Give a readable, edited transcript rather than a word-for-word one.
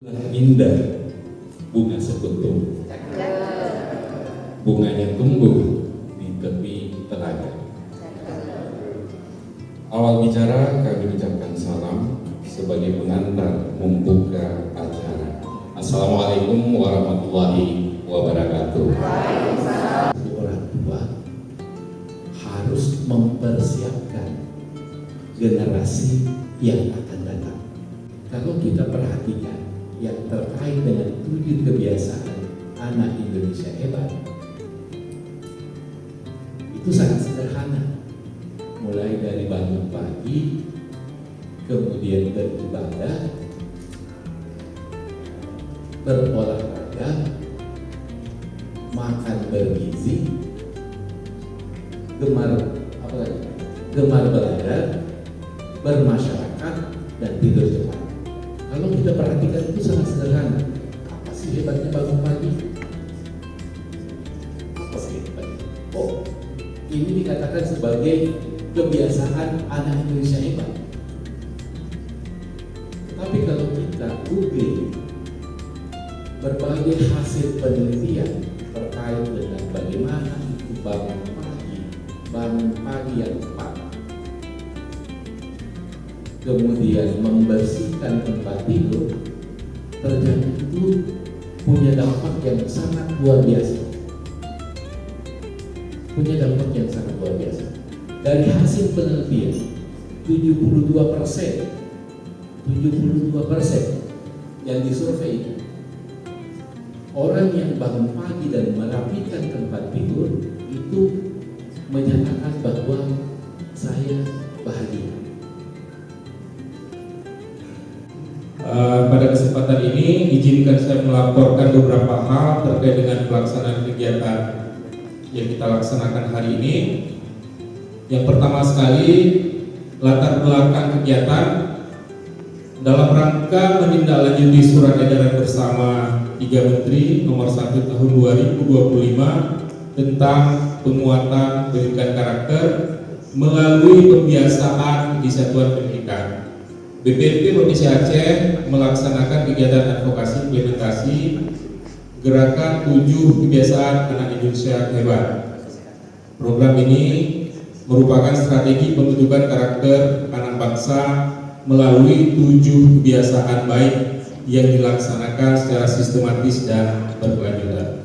Indah bunga sekutu, bunganya tumbuh di tepi telaga. Awal bicara kami ucapkan salam sebagai pengantar membuka acara. Assalamualaikum warahmatullahi wabarakatuh. Orang tua harus mempersiapkan generasi yang akan datang. Kalau kita perhatikan yang terkait dengan 7 kebiasaan anak Indonesia hebat, itu sangat sederhana. Mulai dari bangun pagi, kemudian beribadah, berolahraga, makan bergizi, gemar belajar, bermasyarakat, dan tidur cepat. Kalau kita perhatikan itu sangat sederhana. Apa sih hebatnya bangun pagi? Apa sih hebatnya? Oh, ini dikatakan sebagai kebiasaan anak Indonesia hebat. Tapi kalau kita googling berbagai hasil penelitian terkait dengan bagaimana itu bangun pagi yang tepat, kemudian membersihkan tempat tidur, ternyata itu punya dampak yang sangat luar biasa. Dari hasil penelitian, 72% yang disurvei, orang yang bangun pagi dan merapikan tempat tidur itu menyatakan bahwa saya bahagia. Pada kesempatan ini izinkan saya melaporkan beberapa hal terkait dengan pelaksanaan kegiatan yang kita laksanakan hari ini. Yang pertama sekali, latar belakang kegiatan dalam rangka menindaklanjuti surat edaran bersama 3 Menteri nomor 1 tahun 2025 tentang penguatan pendidikan karakter melalui pembiasaan di satuan pendidikan. BPMP Provinsi Aceh melaksanakan kegiatan advokasi implementasi gerakan 7 kebiasaan anak Indonesia hebat. Program ini merupakan strategi pembentukan karakter anak bangsa melalui 7 kebiasaan baik yang dilaksanakan secara sistematis dan berkelanjutan.